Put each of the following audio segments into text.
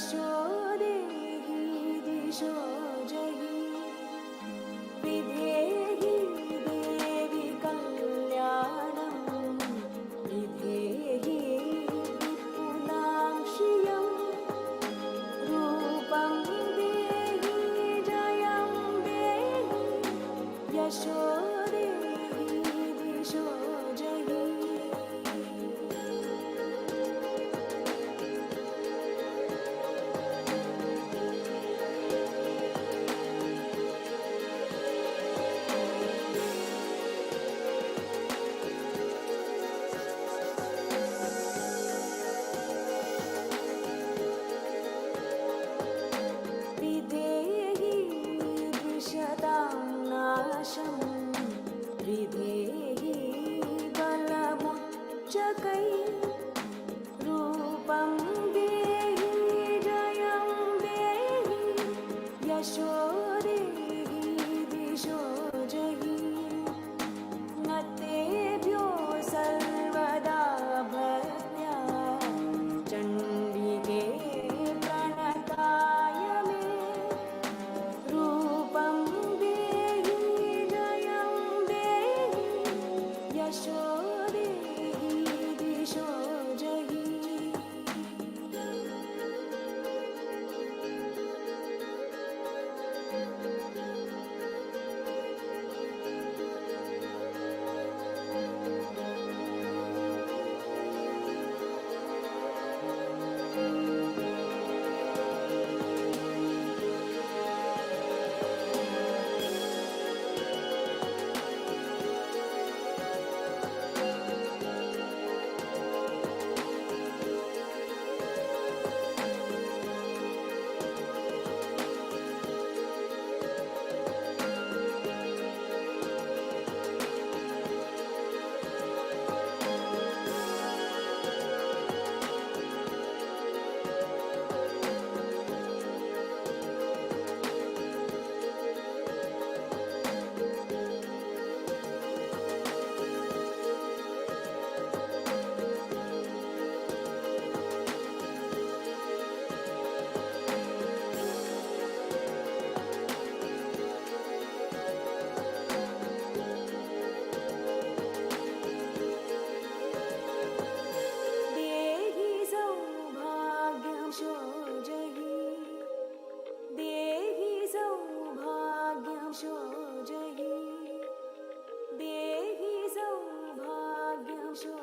यशो देहि दिशो जहि विधेहि देवि कल्याणं विधेहि विपुलां श्रियं रूपं देहि जयं देहि यशो देहि दिशो जहि विधेहि द्विषतां नाशं विधेहि बलमुच्चकै रूपं देहि जयं देहि यशो देहि दिशो जहि न तेभ्यो सर्वदा भक्त्या चण्डिके प्रणताय मे रूपं देहि जयं देहि यशो देहि दिशो जहि देहि सौभाग्यं शो जहि देहि सौभाग्यं शो जहि देहि सौभाग्यं शो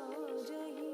जहि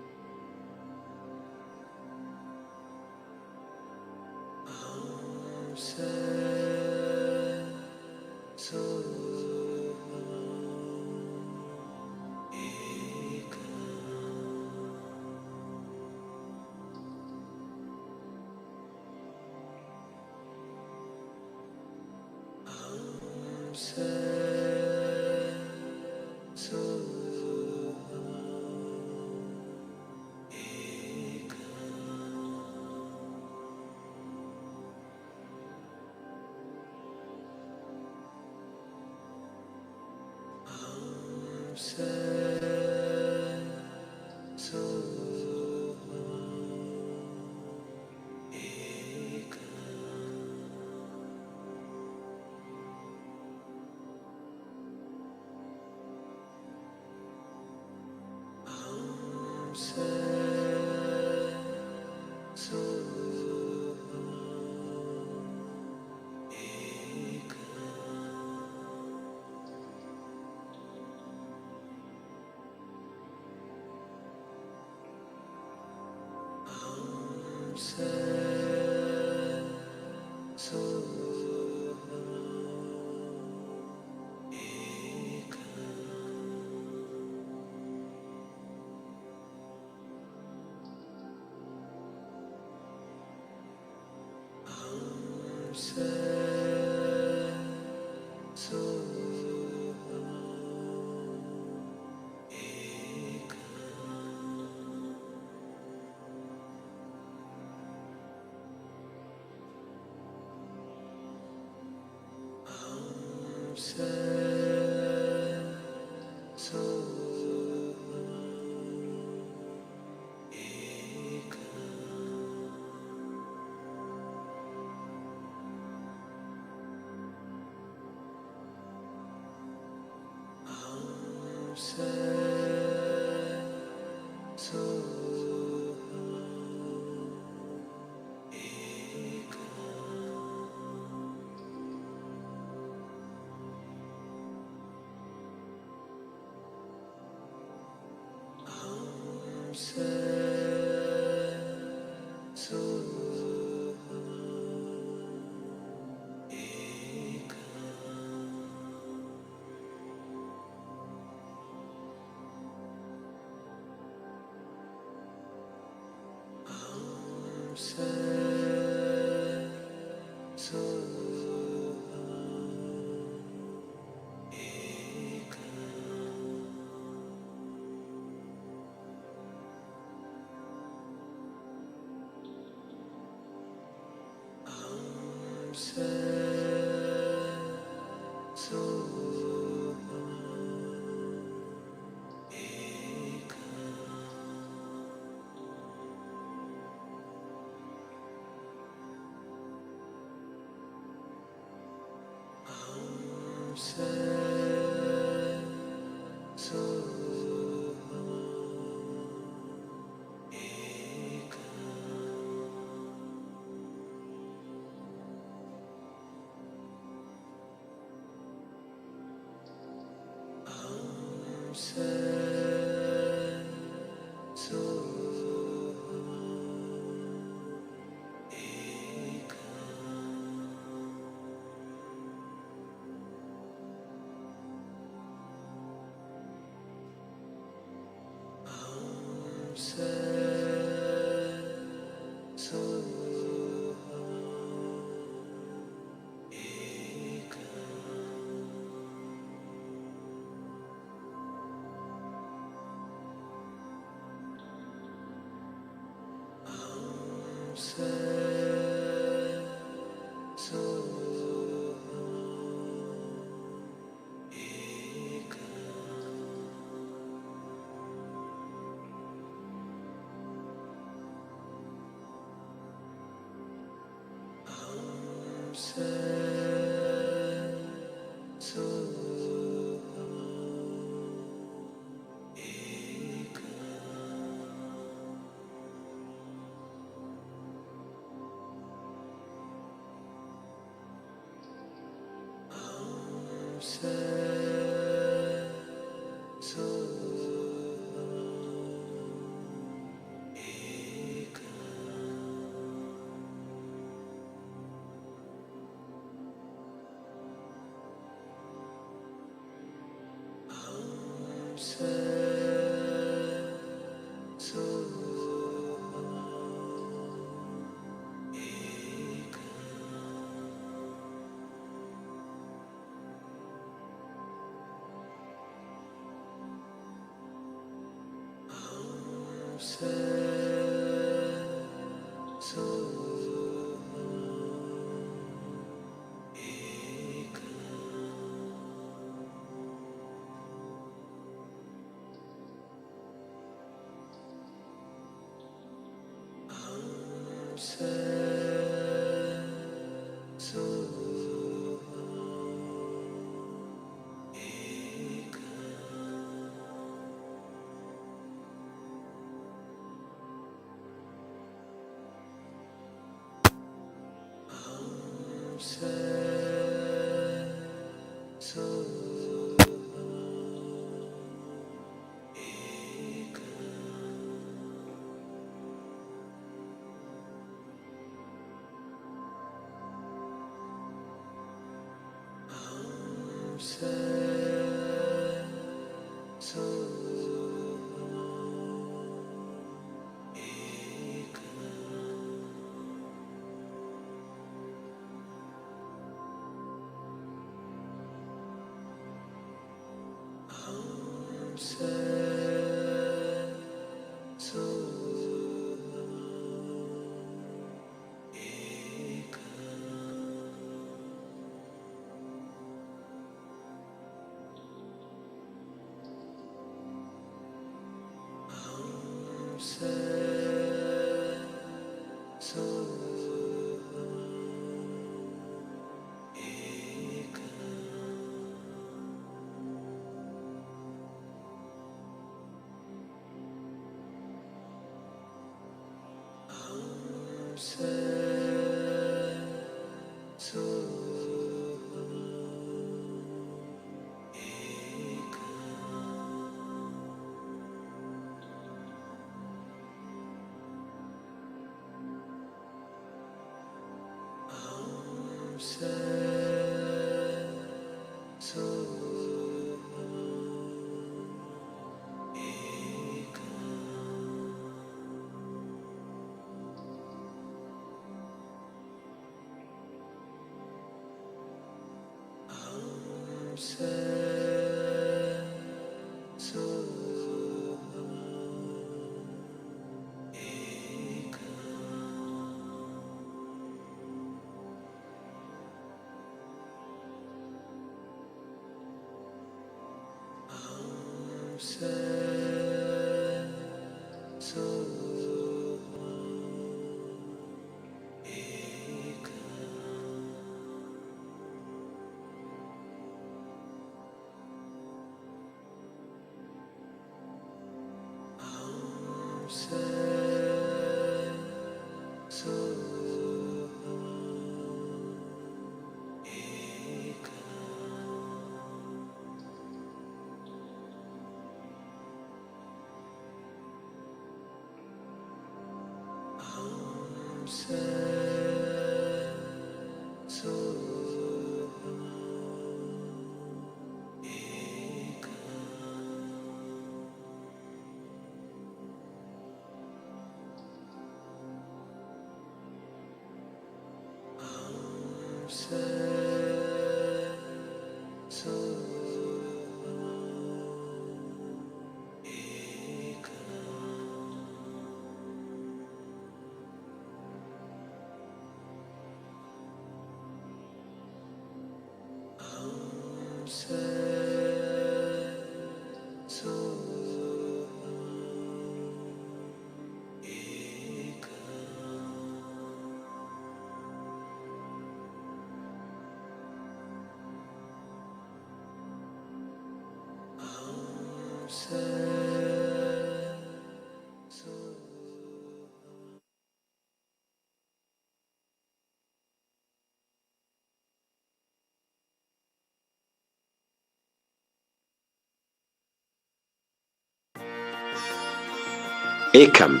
Ekam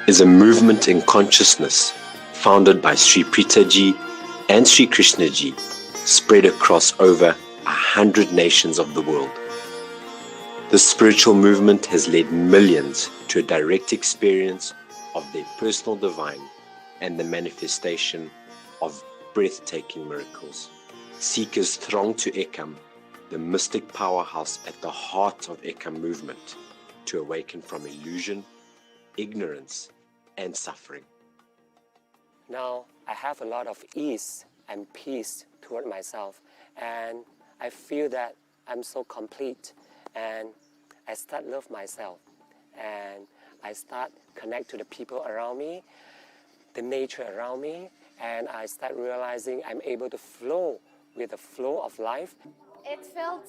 is a movement in consciousness founded by Sri Preethaji and Sri Krishnaji, spread across over 100 nations of the world. This spiritual movement has led millions to a direct experience of their personal divine and the manifestation of breathtaking miracles. Seekers throng to Ekam, the mystic powerhouse at the heart of Ekam movement, to awaken from illusion ignorance and suffering. Now I have a lot of ease and peace toward myself, and I feel that I'm so complete, and I start love myself, and I start connect to the people around me, the nature around me, and I start realizing I'm able to flow with the flow of life. It felt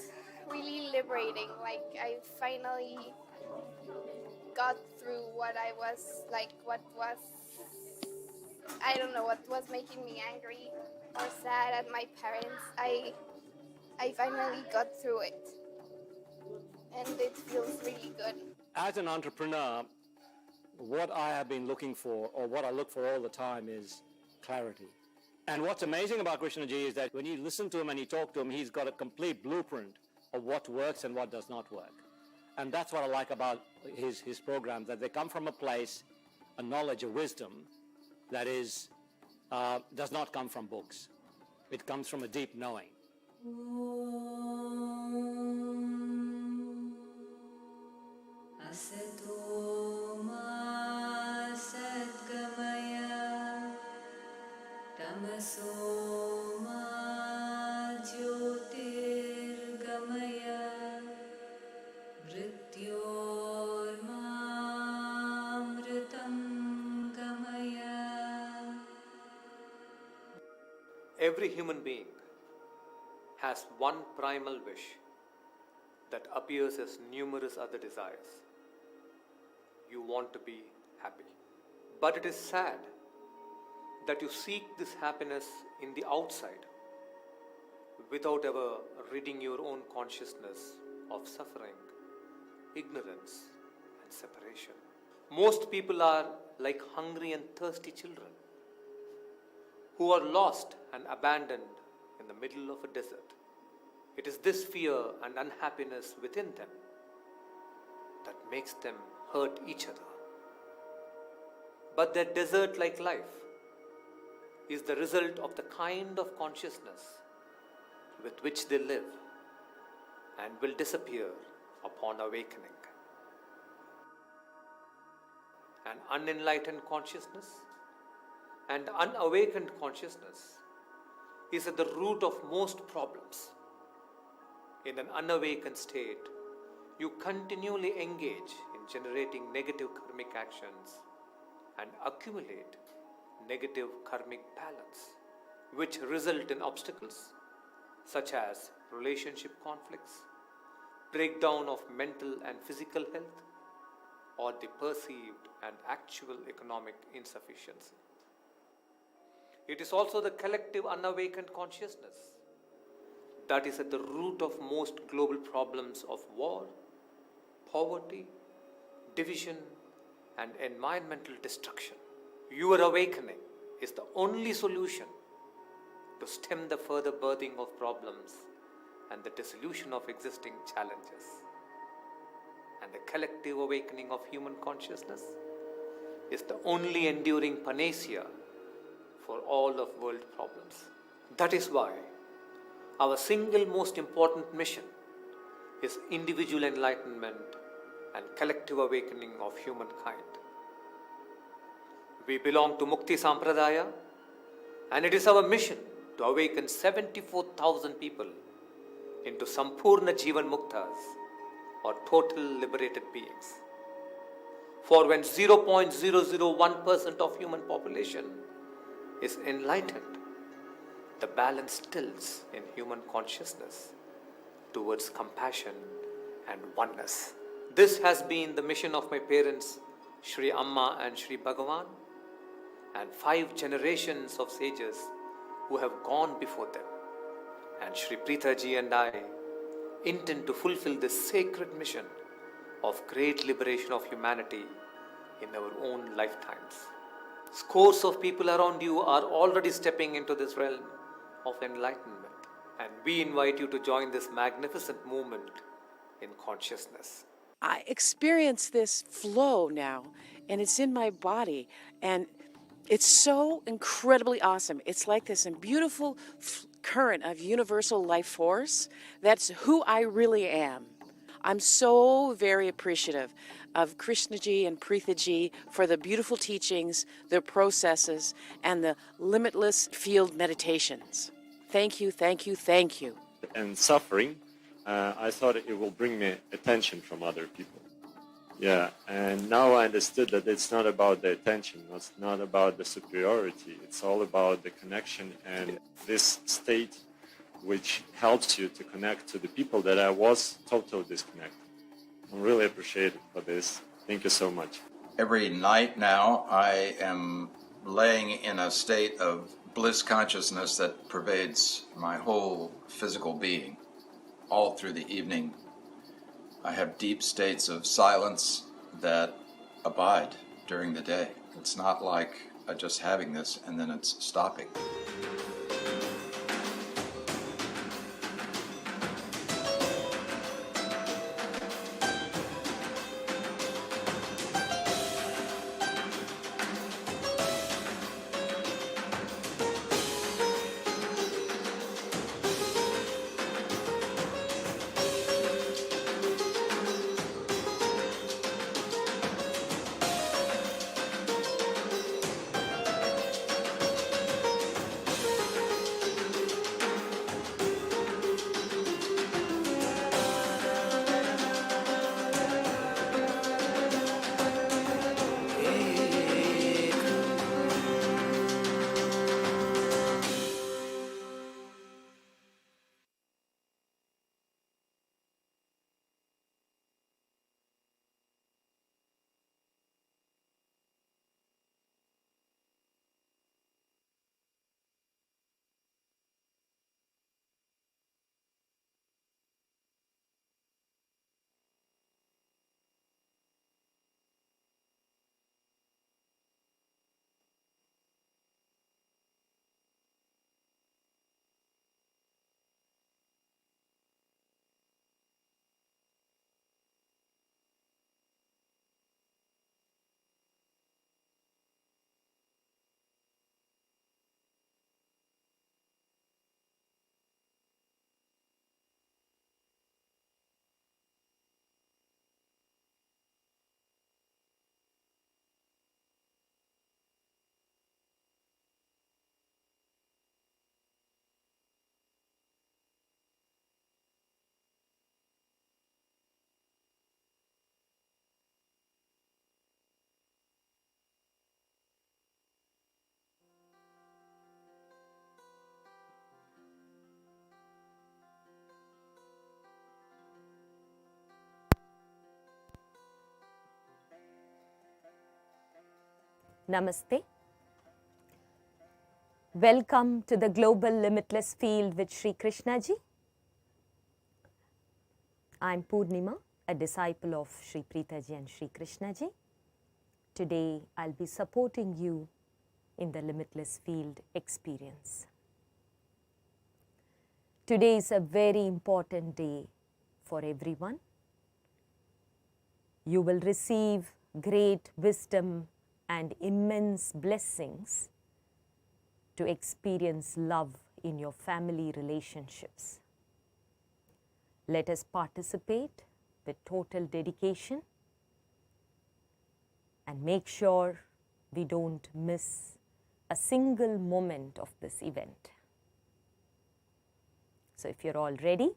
really liberating, like I finally got through what I was like, I don't know, what was making me angry or sad at my parents. I finally got through it, and it feels really good. As an entrepreneur, what I have been looking for, or what I look for all the time, is clarity. And what's amazing about Krishnaji is that when you listen to him and you talk to him, he's got a complete blueprint of what works and what does not work. And that's what I like about his programs, that they come from a place, a knowledge, a wisdom that is does not come from books. It comes from a deep knowing. Asato ma satgamaya, tamaso ma jyotirgamaya, mrityurmamritam gamaya. Every human being has one primal wish that appears as numerous other desires. You want to be happy. But it is sad that you seek this happiness in the outside without ever ridding your own consciousness of suffering, ignorance, and separation. Most people are like hungry and thirsty children who are lost and abandoned in the middle of a desert. It is this fear and unhappiness within them that makes them hurt each other. But their desert-like life is the result of the kind of consciousness with which they live and will disappear upon awakening. An unenlightened consciousness and unawakened consciousness is at the root of most problems. In an unawakened state, you continually engage in generating negative karmic actions and accumulate negative karmic balance, which result in obstacles such as relationship conflicts, breakdown of mental and physical health, or the perceived and actual economic insufficiency. It is also the collective unawakened consciousness that is at the root of most global problems of war, poverty, division, and environmental destruction. Your awakening is the only solution to stem the further birthing of problems and the dissolution of existing challenges. And the collective awakening of human consciousness is the only enduring panacea for all of world problems. That is why our single most important mission is individual enlightenment and collective awakening of humankind. We belong to Mukti Sampradaya, and it is our mission to awaken 74,000 people into Sampurna Jivan Muktas, or total liberated beings. For when 0.001% of human population is enlightened, the balance tilts in human consciousness towards compassion and oneness. This has been the mission of my parents, Shri Amma and Shri Bhagavan, and 5 generations of sages who have gone before them. And Shri Preethaji and I intend to fulfill this sacred mission of great liberation of humanity in our own lifetimes. Scores of people around you are already stepping into this realm of enlightenment, and we invite you to join this magnificent movement in consciousness. I experience this flow now, and it's in my body, and it's so incredibly awesome. It's like this beautiful current of universal life force. That's who I really am. I'm so very appreciative of Krishnaji and Preethaji for the beautiful teachings, the processes, and the limitless field meditations. Thank you, thank you, thank you. And suffering, I thought it will bring me attention from other people. Yeah, and now I understood that it's not about the attention, it's not about the superiority, it's all about the connection and this state which helps you to connect to the people that I was totally disconnected. I'm really appreciative for this. Thank you so much. Every night now I am laying in a state of bliss consciousness that pervades my whole physical being. All through the evening I have deep states of silence that abide during the day. It's not like just having this and then it's stopping. Namaste. Welcome to the Global Limitless Field with Sri Krishnaji. I'm Purnima, a disciple of Sri Preethaji and Sri Krishnaji. Today I'll be supporting you in the Limitless Field experience. Today is a very important day for everyone. You will receive great wisdom and immense blessings to experience love in your family relationships. Let us participate with total dedication and make sure we don't miss a single moment of this event. So if you're all ready,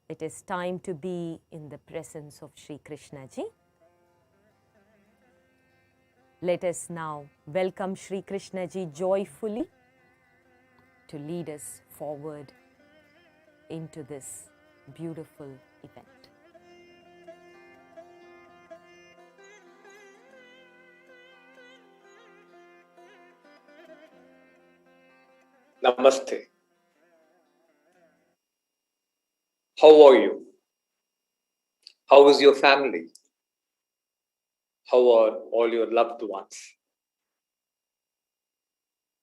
it is time to be in the presence of Sri Krishnaji. Let us now welcome Sri Krishnaji joyfully to lead us forward into this beautiful event. Namaste. How are you? How is your family? How are all your loved ones?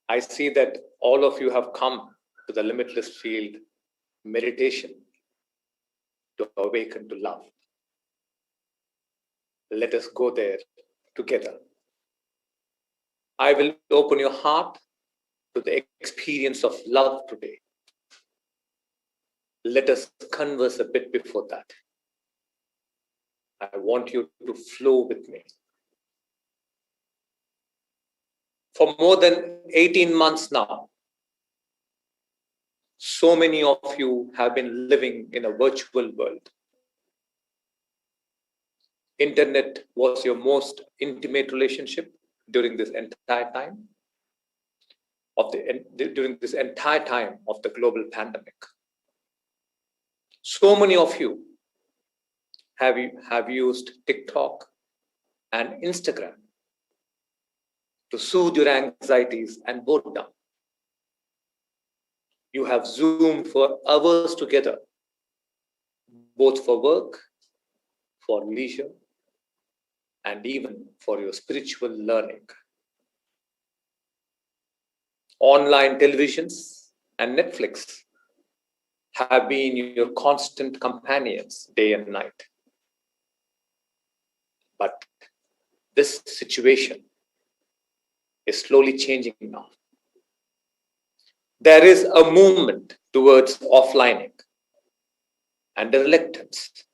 I see that all of you have come to the Limitless Field meditation to awaken to love. Let us go there together. I will open your heart to the experience of love today. Let us converse a bit before that. I want you to flow with me. For more than 18 months now, so many of you have been living in a virtual world. Internet was your most intimate relationship during this entire time of the global pandemic. So many of you have used TikTok and Instagram to soothe your anxieties and boredom. You have Zoomed for hours together, both for work, for leisure, and even for your spiritual learning. Online televisions and Netflix have been your constant companions day and night. But this situation is slowly changing now. There is a movement towards offlining, and the reluctance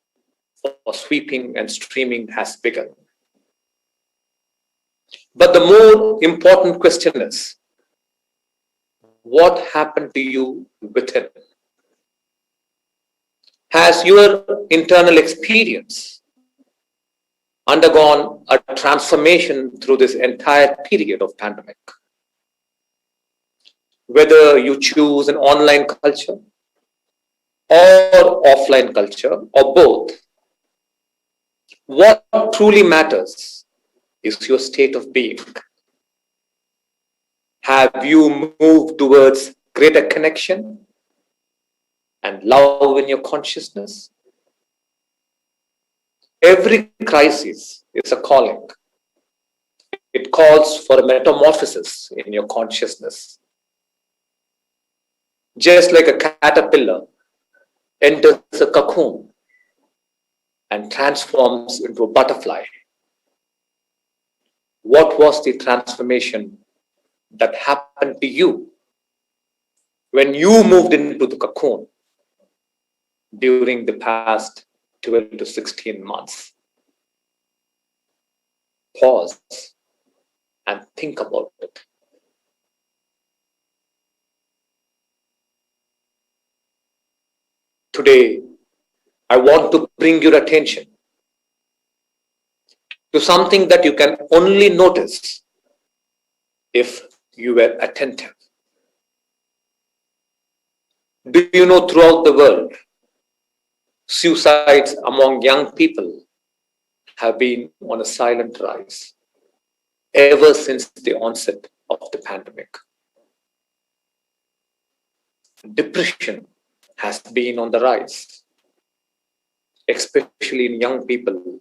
for sweeping and streaming has begun. But the more important question is, what happened to you within? Has your internal experience undergone a transformation through this entire period of pandemic? Whether you choose an online culture or offline culture or both, what truly matters is your state of being. Have you moved towards greater connection and love in your consciousness? Every crisis is a calling. It calls for a metamorphosis in your consciousness. Just like a caterpillar enters a cocoon and transforms into a butterfly. What was the transformation that happened to you when you moved into the cocoon during the past 12 to 16 months? Pause and think about it. Today, I want to bring your attention to something that you can only notice if you were attentive. Do you know throughout the world, suicides among young people have been on a silent rise ever since the onset of the pandemic? Depression has been on the rise, especially in young people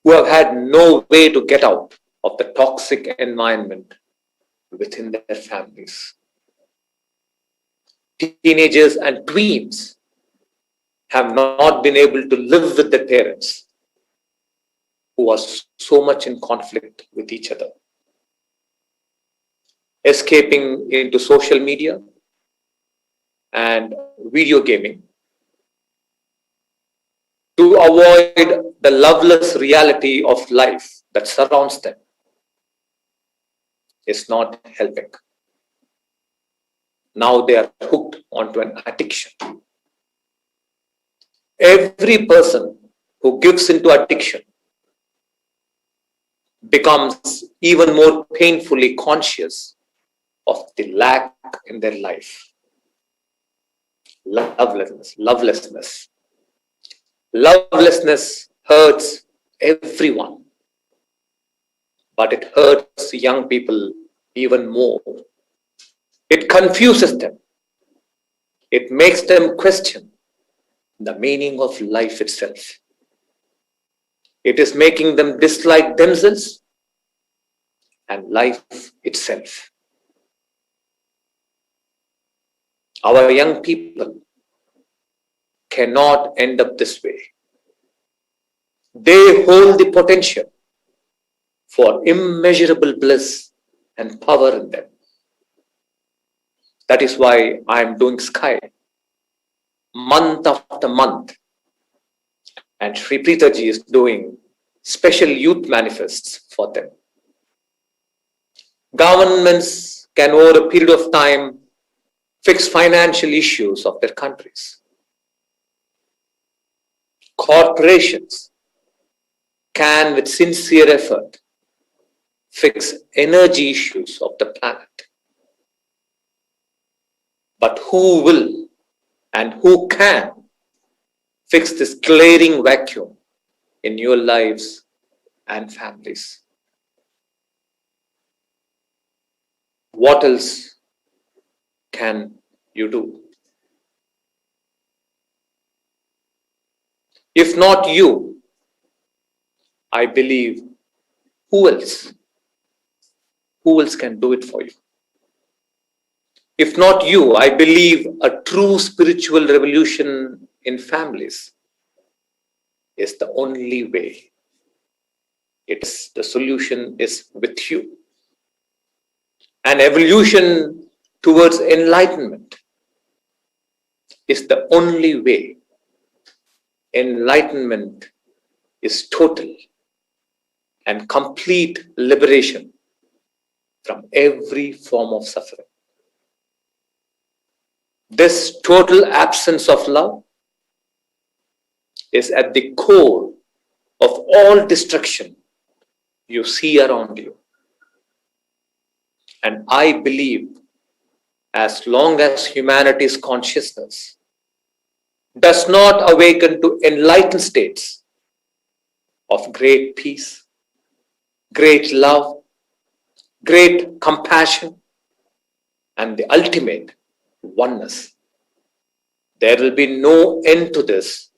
who have had no way to get out of the toxic environment within their families. Teenagers and tweens have not been able to live with their parents who are so much in conflict with each other. Escaping into social media and video gaming to avoid the loveless reality of life that surrounds them is not helping. Now they are hooked onto an addiction. Every person who gives into addiction becomes even more painfully conscious of the lack in their life. Lovelessness hurts everyone, but it hurts young people even more. It confuses them. It makes them question the meaning of life itself. It is making them dislike themselves and life itself. Our young people cannot end up this way. They hold the potential for immeasurable bliss and power in them. That is why I am doing Sky month after month And Sri Preethaji is doing special youth manifests for them. Governments can, over a period of time, fix financial issues of their countries. Corporations can, with sincere effort, fix energy issues of the planet. But who will and who can fix this glaring vacuum in your lives and families? What else can you do? If not you, I believe, who else? Who else can do it for you? If not you, I believe a true spiritual revolution in families is the only way. The solution is with you. An evolution towards enlightenment is the only way. Enlightenment is total and complete liberation from every form of suffering. This total absence of love is at the core of all destruction you see around you. And I believe as long as humanity's consciousness does not awaken to enlightened states of great peace, great love, great compassion, and the ultimate oneness, there will be no end to this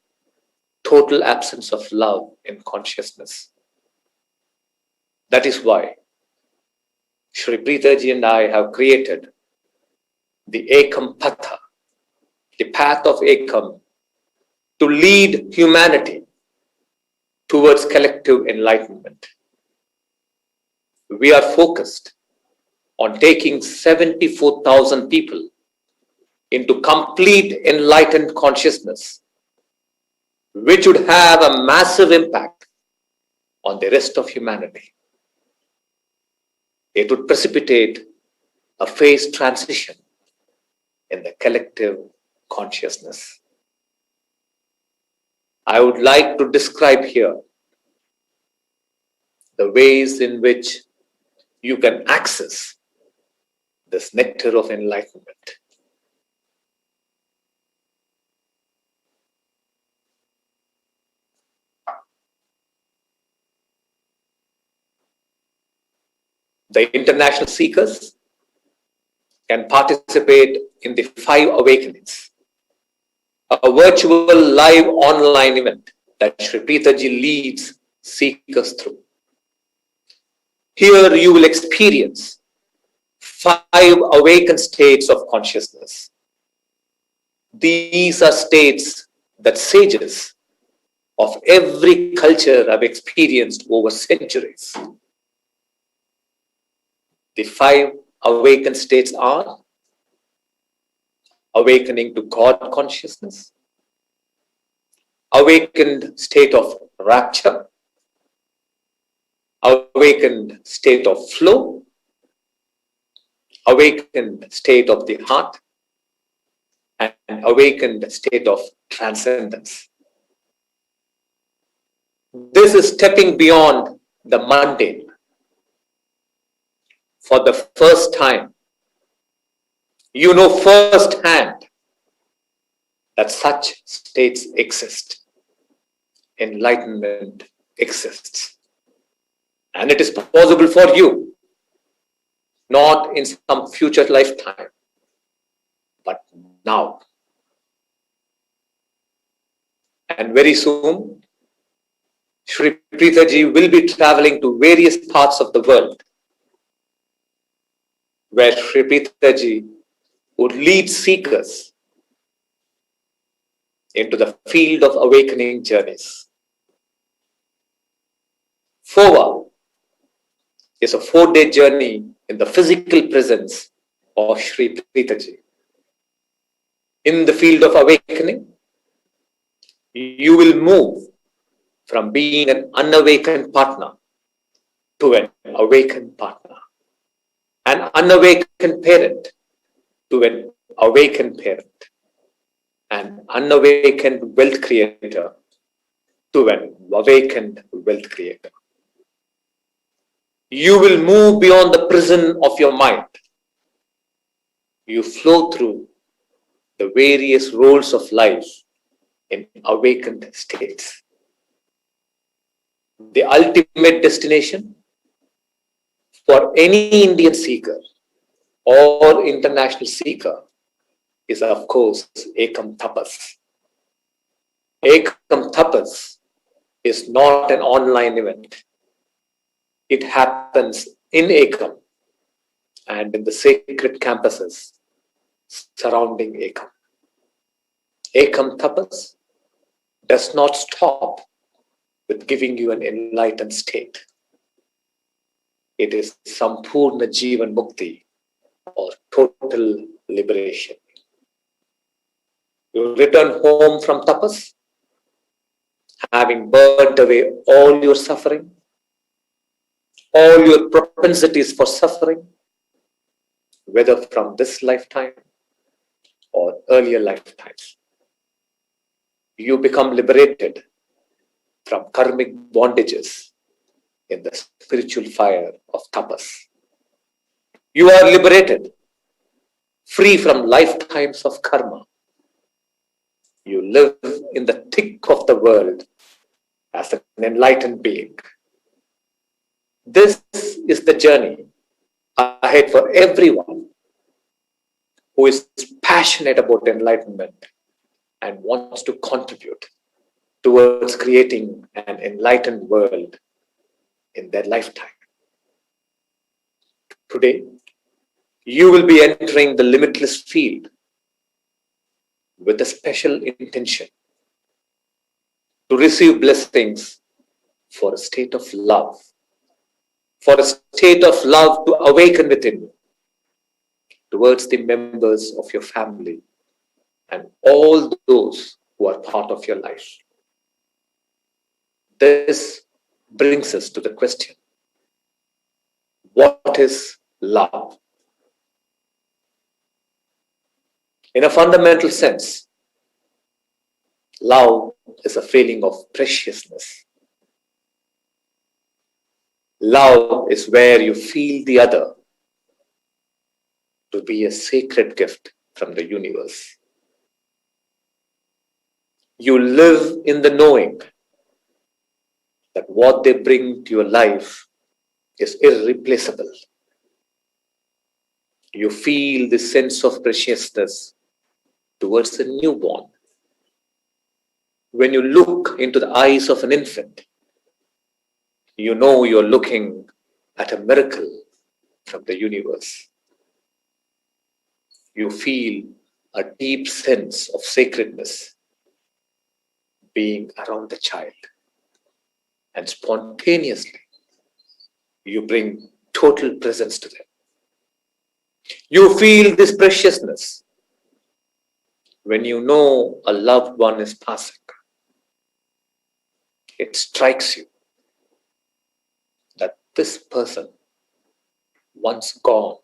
total absence of love in consciousness. That is why Sri Preethaji and I have created the Ekam Patha, the path of Ekam, to lead humanity towards collective enlightenment. We are focused on taking 74,000 people into complete enlightened consciousness, which would have a massive impact on the rest of humanity. It would precipitate a phase transition in the collective consciousness. I would like to describe here the ways in which you can access this nectar of enlightenment. The international seekers can participate in the 5 awakenings, a virtual live online event that Sri Preethaji leads seekers through. Here you will experience 5 awakened states of consciousness. These are states that sages of every culture have experienced over centuries. The 5 awakened states are awakening to God consciousness, awakened state of rapture, awakened state of flow, awakened state of the heart, and awakened state of transcendence. This is stepping beyond the mundane. For the first time, you know firsthand that such states exist. Enlightenment exists. And it is possible for you, not in some future lifetime, but now. And very soon, Sri Preethaji will be traveling to various parts of the world where Sri Preethaji would lead seekers into the field of awakening journeys. FOA is a 4-day journey in the physical presence of Sri Preethaji. In the field of awakening, you will move from being an unawakened partner to an awakened partner, an unawakened parent to an awakened parent, an unawakened wealth creator to an awakened wealth creator. You will move beyond the prison of your mind. You flow through the various roles of life in awakened states. The ultimate destination for any Indian seeker or international seeker is, of course, Ekam Tapas. Ekam Tapas is not an online event. It happens in Ekam and in the sacred campuses surrounding Ekam. Ekam Tapas does not stop with giving you an enlightened state. It is Sampurna Jivan Mukti, or total liberation. You return home from tapas, having burnt away all your suffering, all your propensities for suffering, whether from this lifetime or earlier lifetimes. You become liberated from karmic bondages in the spiritual fire of tapas. You are liberated, free from lifetimes of karma. You live in the thick of the world as an enlightened being. This is the journey ahead for everyone who is passionate about enlightenment and wants to contribute towards creating an enlightened world in their lifetime. Today, you will be entering the limitless field with a special intention to receive blessings for a state of love, for a state of love to awaken within you towards the members of your family and all those who are part of your life. This brings us to the question, what is love? In a fundamental sense, love is a feeling of preciousness. Love is where you feel the other to be a sacred gift from the universe. You live in the knowing that what they bring to your life is irreplaceable. You feel the sense of preciousness towards the newborn. When you look into the eyes of an infant, you know you're looking at a miracle from the universe. You feel a deep sense of sacredness being around the child. And spontaneously, you bring total presence to them. You feel this preciousness when you know a loved one is passing. It strikes you that this person, once gone,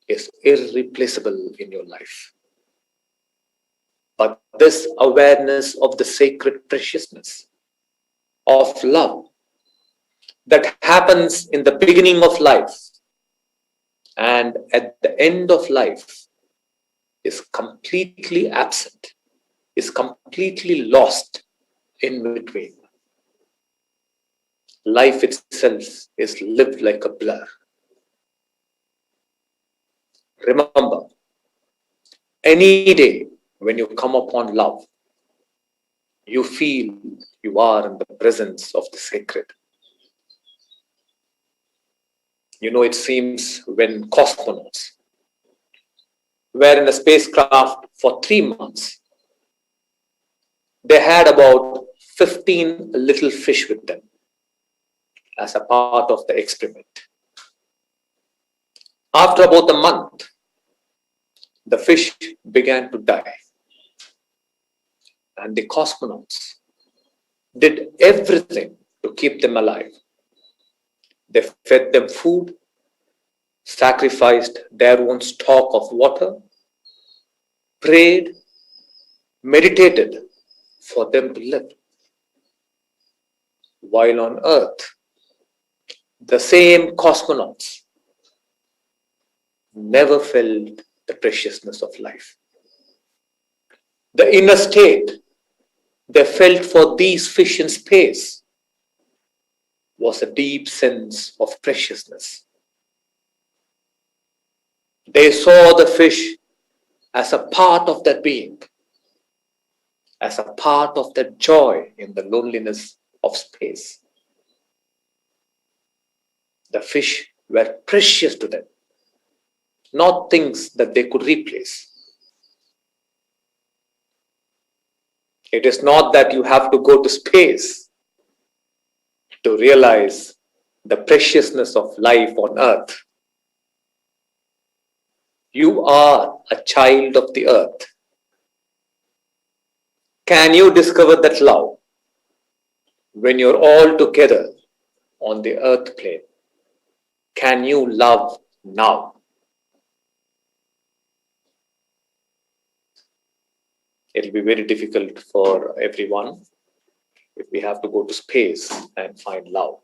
is irreplaceable in your life. But this awareness of the sacred preciousness of love that happens in the beginning of life and at the end of life is completely absent, is completely lost in between. Life itself is lived like a blur. Remember, any day when you come upon love, you feel you are in the presence of the sacred. You know, it seems when cosmonauts were in a spacecraft for 3 months, they had about 15 little fish with them as a part of the experiment. After about a month, the fish began to die. And the cosmonauts did everything to keep them alive. They fed them food, sacrificed their own stock of water, prayed, meditated for them to live. While on earth, the same cosmonauts never felt the preciousness of life. The inner state they felt for these fish in space was a deep sense of preciousness. They saw the fish as a part of their being, as a part of their joy in the loneliness of space. The fish were precious to them, not things that they could replace. It is not that you have to go to space to realize the preciousness of life on earth. You are a child of the earth. Can you discover that love when you're all together on the earth plane? Can you love now? It'll be very difficult for everyone if we have to go to space and find love.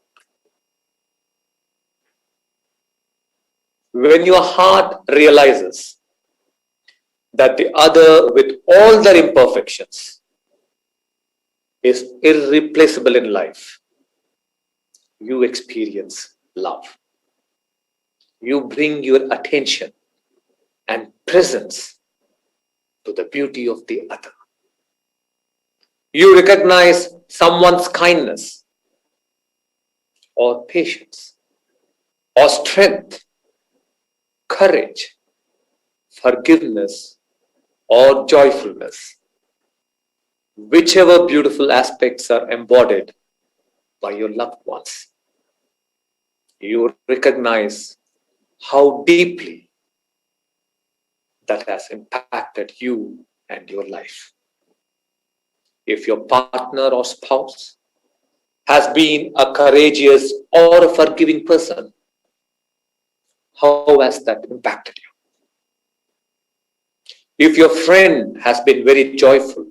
When your heart realizes that the other, with all their imperfections, is irreplaceable in life, you experience love. You bring your attention and presence to the beauty of the other. You recognize someone's kindness or patience or strength, courage, forgiveness or joyfulness. Whichever beautiful aspects are embodied by your loved ones, you recognize how deeply that has impacted you and your life. If your partner or spouse has been a courageous or a forgiving person, how has that impacted you? If your friend has been very joyful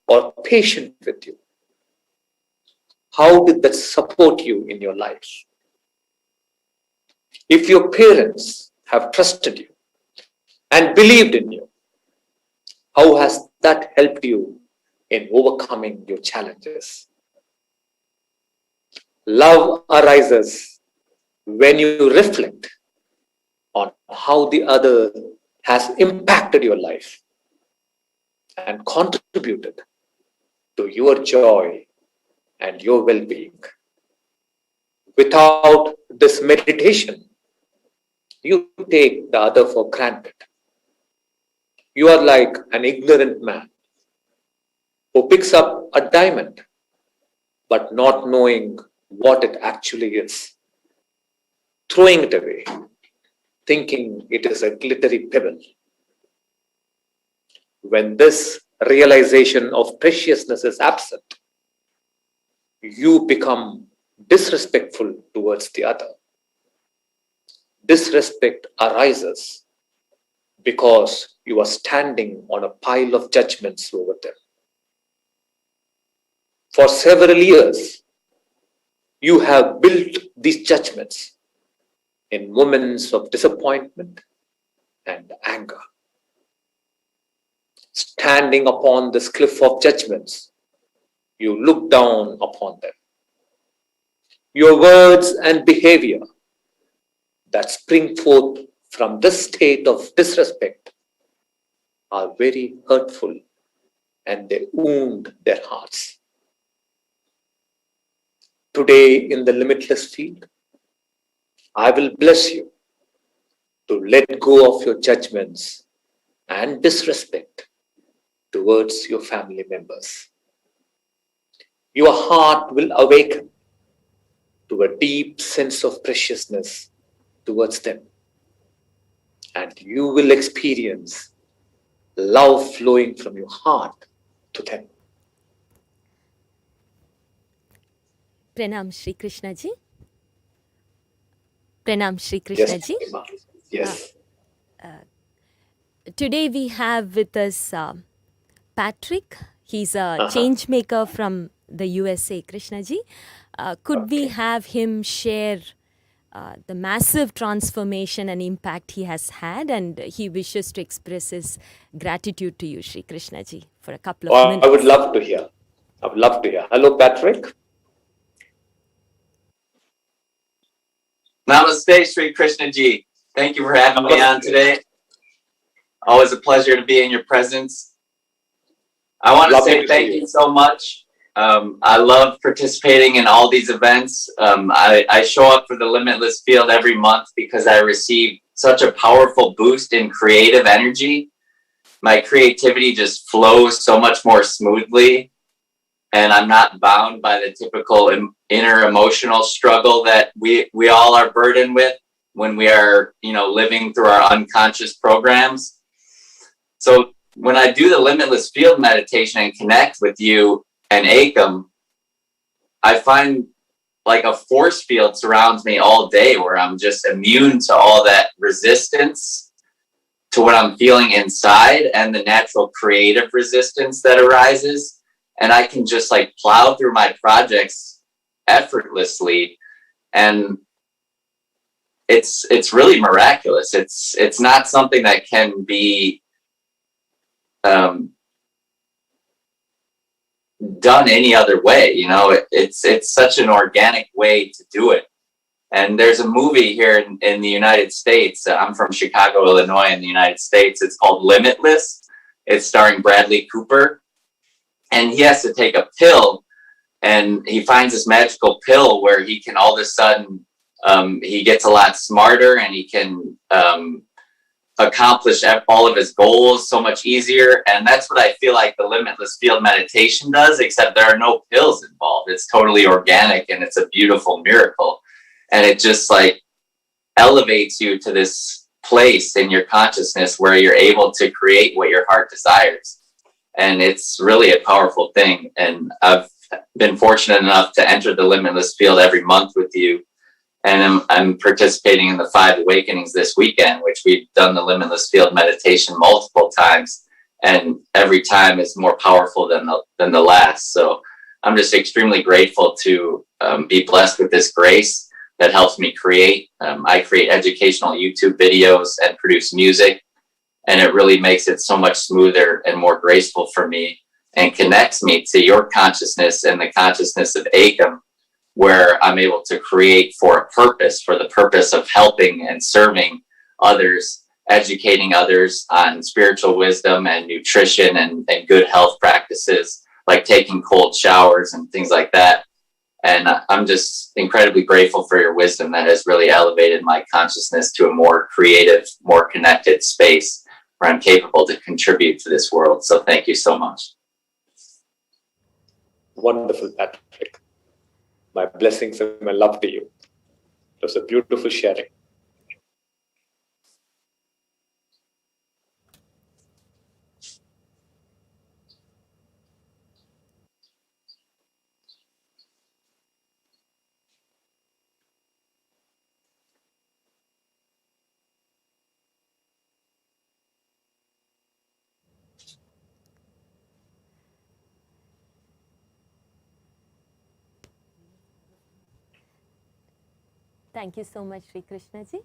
or patient with you, how did that support you in your life? If your parents have trusted you and believed in you, how has that helped you in overcoming your challenges? Love arises when you reflect on how the other has impacted your life and contributed to your joy and your well-being. Without this meditation, you take the other for granted. You are like an ignorant man who picks up a diamond but not knowing what it actually is, throwing it away, thinking it is a glittery pebble. When this realization of preciousness is absent, you become disrespectful towards the other. Disrespect arises because you are standing on a pile of judgments over them. For several years, you have built these judgments in moments of disappointment and anger. Standing upon this cliff of judgments, you look down upon them. Your words and behavior that spring forth from this state of disrespect are very hurtful and they wound their hearts. Today in the limitless field, I will bless you to let go of your judgments and disrespect towards your family members. Your heart will awaken to a deep sense of preciousness towards them, and you will experience love flowing from your heart to them. Pranam Shri Krishnaji. Pranam Shri Krishnaji. Yes. Today we have with us Patrick. He's a change maker from the USA, Krishnaji. Could we have him share the massive transformation and impact he has had, and he wishes to express his gratitude to you, Shri Krishnaji, for a couple of minutes. I would love to hear. Hello, Patrick. Namaste, Sri Krishnaji. Thank you for having me on today. Always a pleasure to be in your presence. I want to say thank you so much. I love participating in all these events. I show up for the Limitless Field every month because I receive such a powerful boost in creative energy. My creativity just flows so much more smoothly, and I'm not bound by the typical inner emotional struggle that we all are burdened with when we are, living through our unconscious programs. So when I do the Limitless Field Meditation and connect with you and Ekam, I find like a force field surrounds me all day where I'm just immune to all that resistance to what I'm feeling inside and the natural creative resistance that arises. And I can just like plow through my projects effortlessly. And it's really miraculous. It's not something that can be done any other way. It's such an organic way to do it. And there's a movie here in the United States. I'm from Chicago, Illinois, in the United States. It's called Limitless. It's starring Bradley Cooper. And he has to take a pill, and he finds this magical pill where he can all of a sudden, he gets a lot smarter, and he can accomplish all of his goals so much easier. And that's what I feel like the Limitless Field Meditation does, except there are no pills involved. It's totally organic, and it's a beautiful miracle. And it just like elevates you to this place in your consciousness where you're able to create what your heart desires. And it's really a powerful thing. And I've been fortunate enough to enter the Limitless Field every month with you. And I'm participating in the 5 awakenings this weekend, which we've done the Limitless Field Meditation multiple times. And every time is more powerful than the last. So I'm just extremely grateful to be blessed with this grace that helps me create. I create educational YouTube videos and produce music. And it really makes it so much smoother and more graceful for me, and connects me to your consciousness and the consciousness of Ekam, where I'm able to create for a purpose, for the purpose of helping and serving others, educating others on spiritual wisdom and nutrition and good health practices, like taking cold showers and things like that. And I'm just incredibly grateful for your wisdom that has really elevated my consciousness to a more creative, more connected space where I'm capable to contribute to this world. So thank you so much. Wonderful, Patrick. My blessings and my love to you. It was a beautiful sharing. Thank you so much, Sri Krishnaji.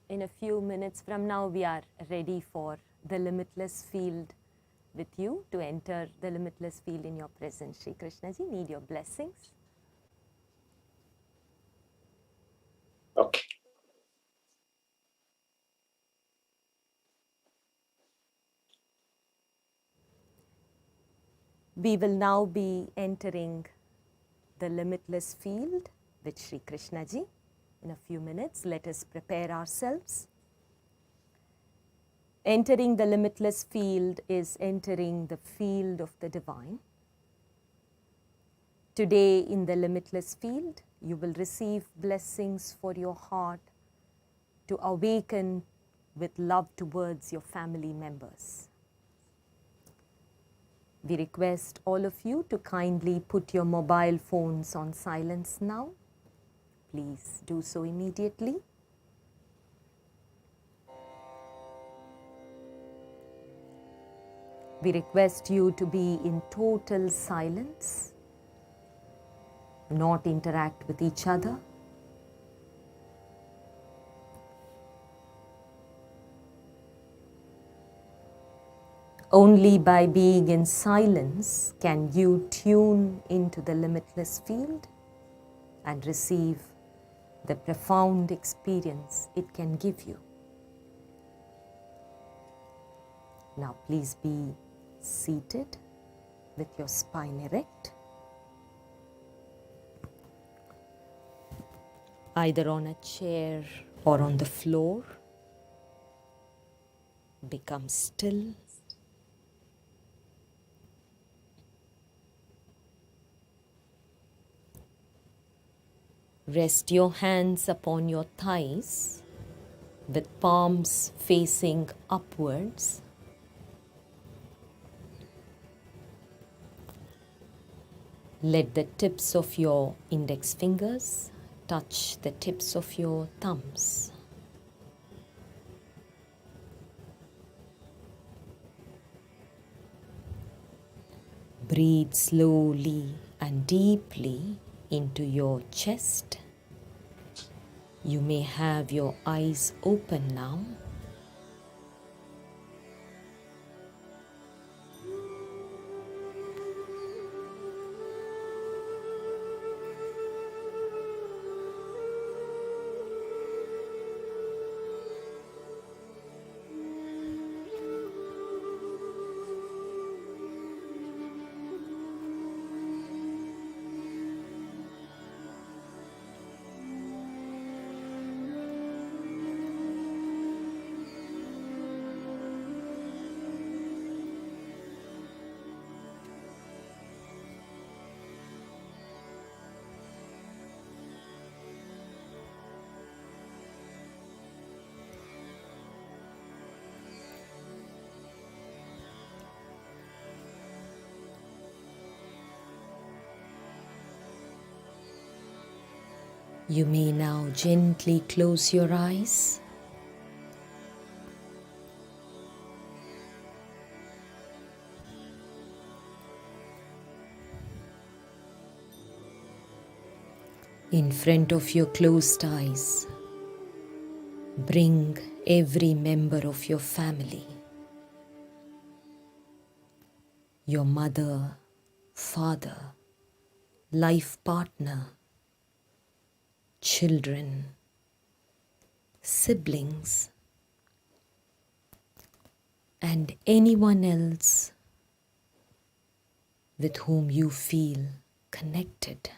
In a few minutes from now, we are ready for the Limitless Field with you, to enter the Limitless Field in your presence, Sri Krishnaji. Need your blessings. Okay. We will now be entering the Limitless Field with Sri Krishnaji. In a few minutes, let us prepare ourselves. Entering the Limitless Field is entering the field of the divine. Today in the Limitless Field, you will receive blessings for your heart to awaken with love towards your family members. We request all of you to kindly put your mobile phones on silence now. Please do so immediately. We request you to be in total silence, not interact with each other. Only by being in silence can you tune into the limitless field and receive the profound experience it can give you. Now please be seated with your spine erect, either on a chair or on the floor. Become still. Rest your hands upon your thighs with palms facing upwards. Let the tips of your index fingers touch the tips of your thumbs. Breathe slowly and deeply into your chest. You may have your eyes open now. You may now gently close your eyes. In front of your closed eyes, bring every member of your family. Your mother, father, life partner, children, siblings, and anyone else with whom you feel connected.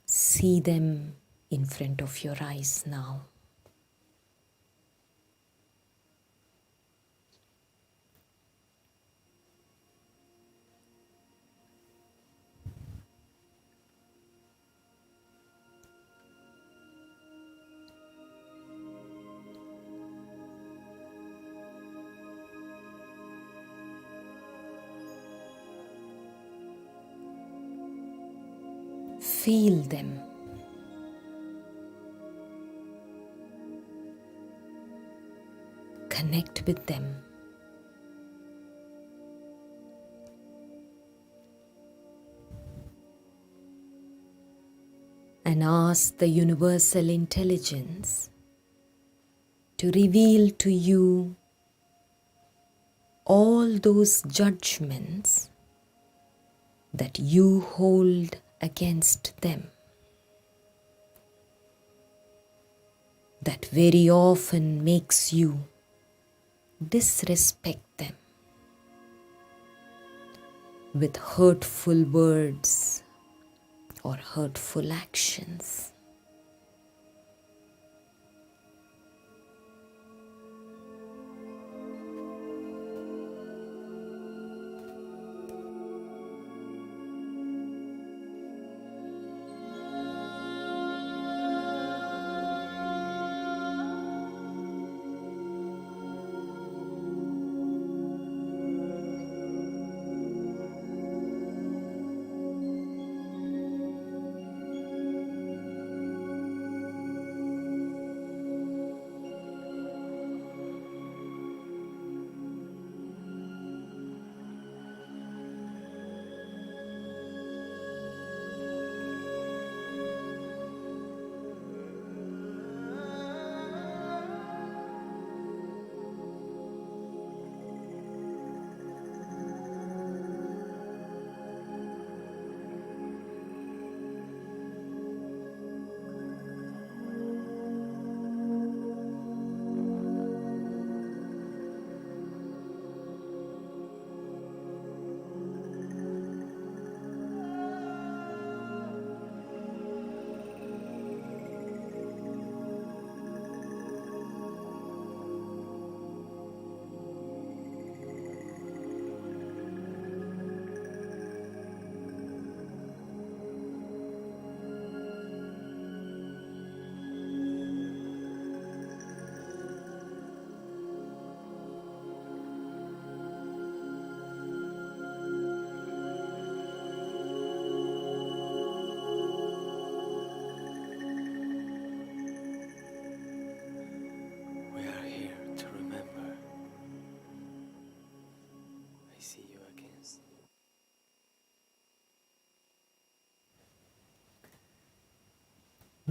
See them in front of your eyes now. Feel them. Connect with them. And ask the universal intelligence to reveal to you all those judgments that you hold against them, that very often makes you disrespect them with hurtful words or hurtful actions.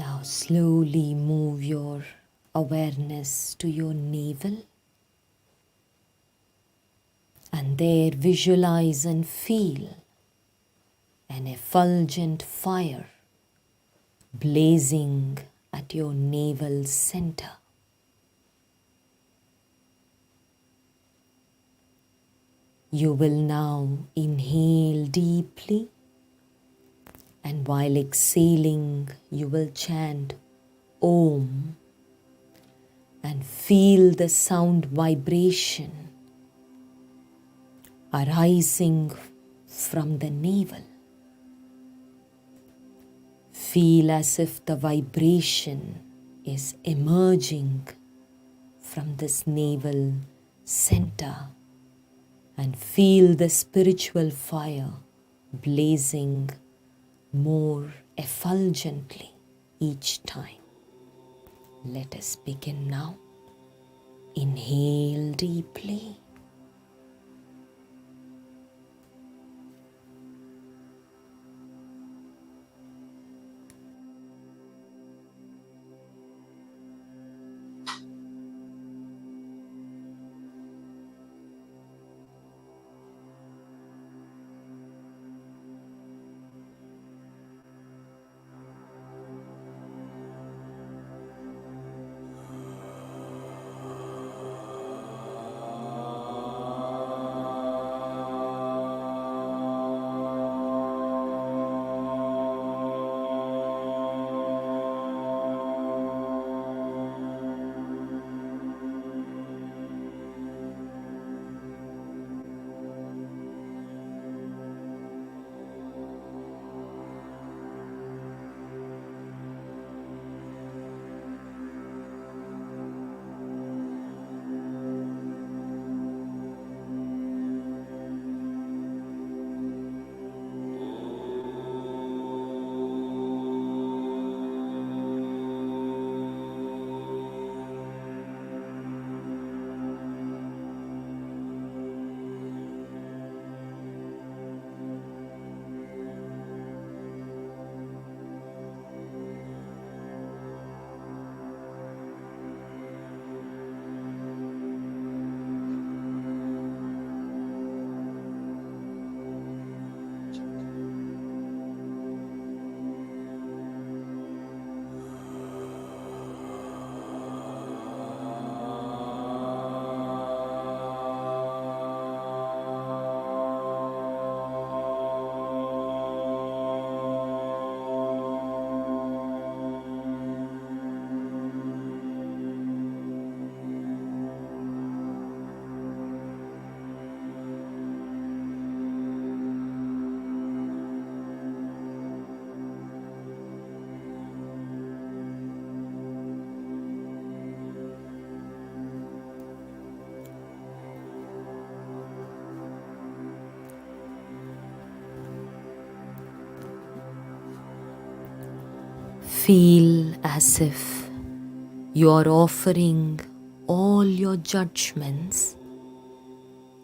Now slowly move your awareness to your navel, and there visualize and feel an effulgent fire blazing at your navel center. You will now inhale deeply, and while exhaling, you will chant Om and feel the sound vibration arising from the navel. Feel as if the vibration is emerging from this navel center, and feel the spiritual fire blazing more effulgently each time. Let us begin now. Inhale deeply. Feel as if you are offering all your judgments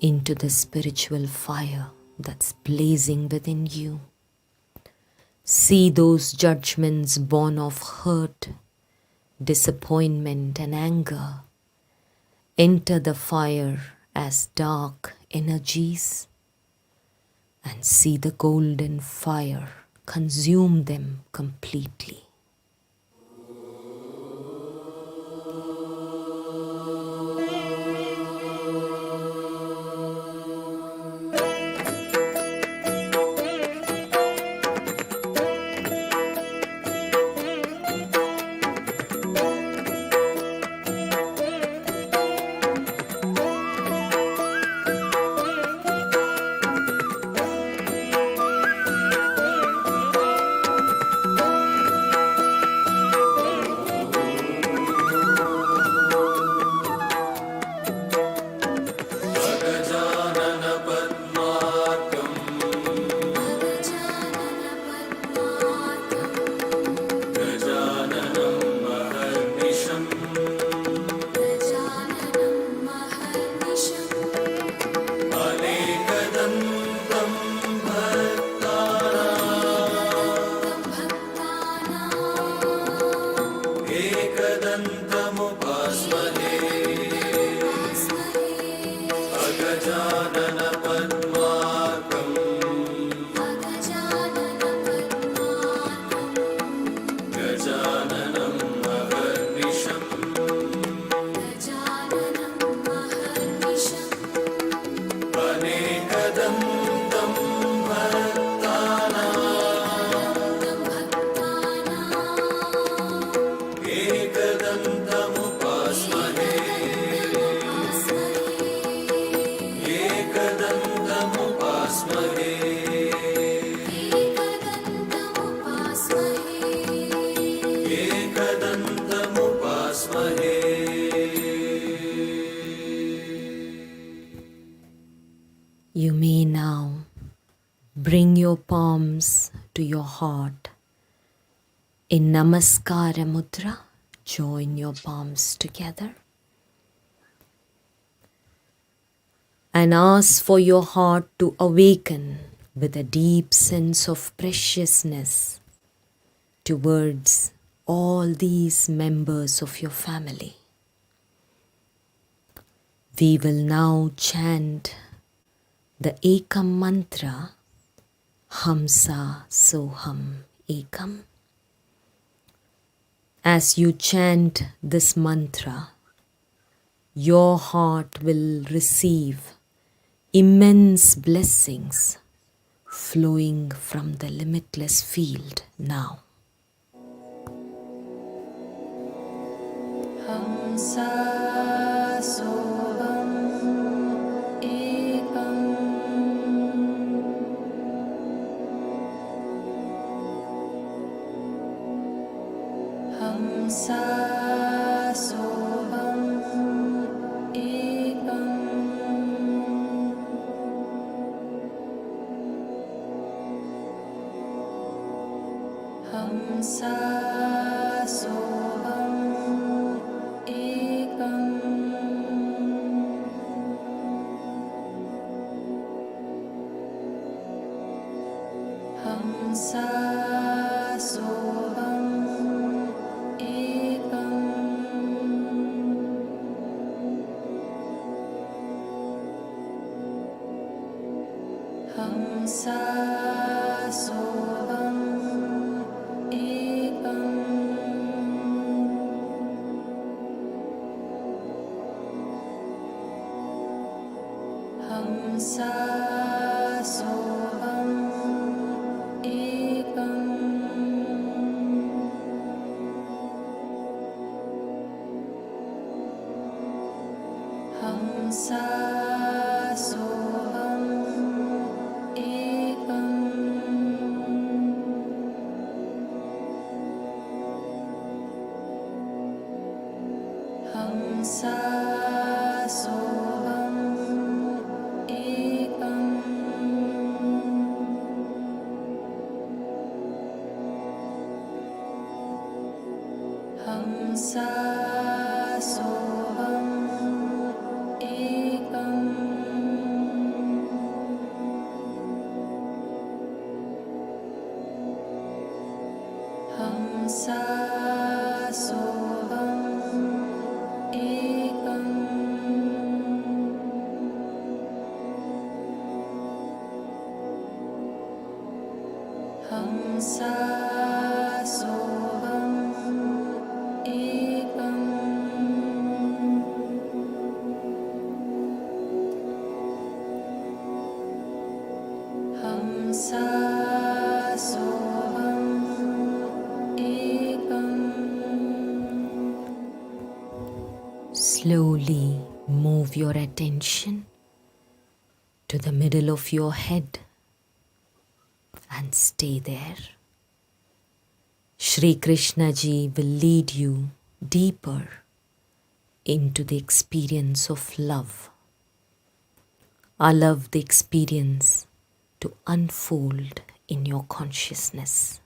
into the spiritual fire that's blazing within you. See those judgments born of hurt, disappointment, and anger enter the fire as dark energies, and see the golden fire consume them completely. You may now bring your palms to your heart. In Namaskara Mudra, join your palms together and ask for your heart to awaken with a deep sense of preciousness towards all these members of your family. We will now chant the Ekam mantra, Hamsa Soham Ekam. As you chant this mantra, your heart will receive immense blessings flowing from the limitless field now. Hamsa Soham Ekam. Hamsa Soham Ekam. Hamsa Soham Ekam. Hamsa Soham Ekam. Hamsa Soham Ekam. Hamsa Soham Ekam. Hamsa Soham Ekam. Hamsa Soham Ekam. Hamsa Soham Ekam. Hamsa Soham Ekam. Hamsa Soham Ekam. Hamsa Soham Ekam. Slowly move your attention to the middle of your head and stay there. Shri Krishnaji will lead you deeper into the experience of love. Allow the experience to unfold in your consciousness.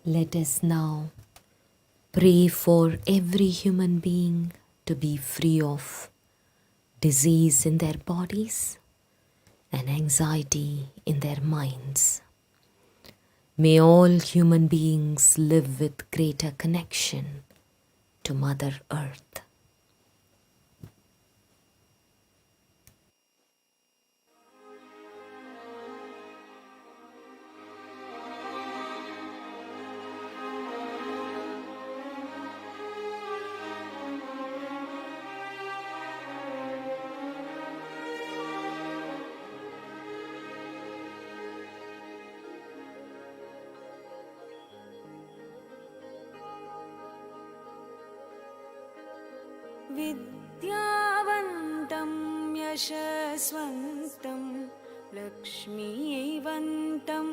Let us now pray for every human being to be free of disease in their bodies and anxiety in their minds. May all human beings live with greater connection to Mother Earth. विद्यावन्तं यशस्वन्तं लक्ष्मीवन्तं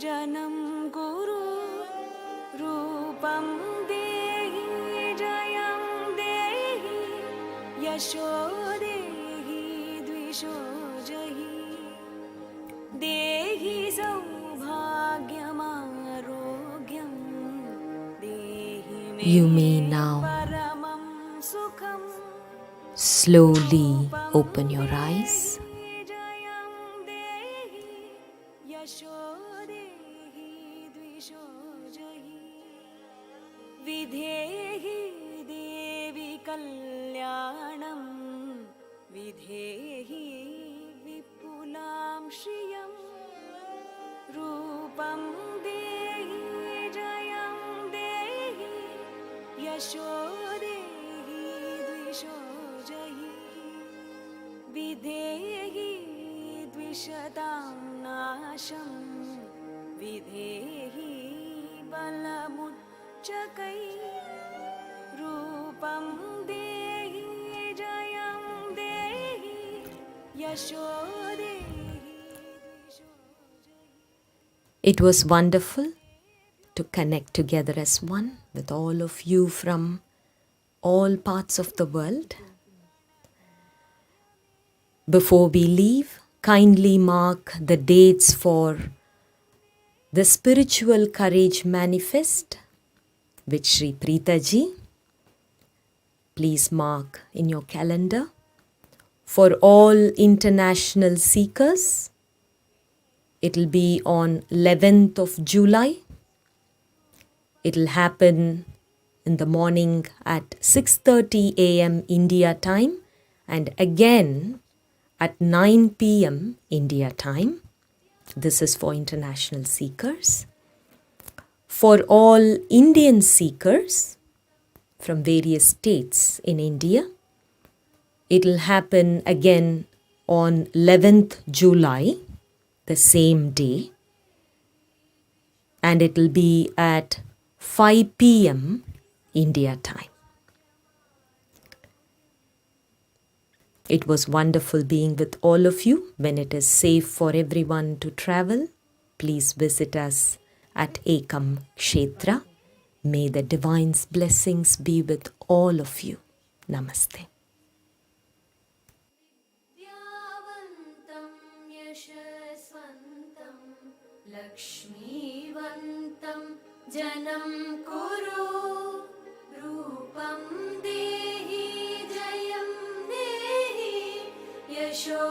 जनं कुरु रूपं देहि जयं देहि यशो देहि द्विषो जहि देहि सौभाग्यमारोग्यं देहि मे You may now परमं सुखम् slowly open your eyes. विधेहि देवी कल्याणं विधेहि विपुलां श्रियं रूपं देहि जयं देहि यशो देहि द्विषो जहि विधेहि द्विषतां नाशं विधेहि बलमुच्चकै रूपं देहि जयं देहि यशो देहि द्विषो जहि. It was wonderful to connect together as one with all of you from all parts of the world. Before we leave, kindly mark the dates for the Spiritual Courage Manifest with Sri Preethaji. Please mark in your calendar. For all international seekers, it will be on 11th of July. It will happen in the morning at 6:30 a.m. India time and again at 9 p.m. India time. This is for international seekers. For all Indian seekers from various states in India, it will happen again on 11th July, the same day, and it will be at 5 p.m. India time. It was wonderful being with all of you. When it is safe for everyone to travel, please visit us at Ekam Kshetra. May the divine's blessings be with all of you. Namaste. विद्यावन्तं यशस्वन्तं लक्ष्मीवन्तं जनं कुरु रूपं देहि जयं देहि यशो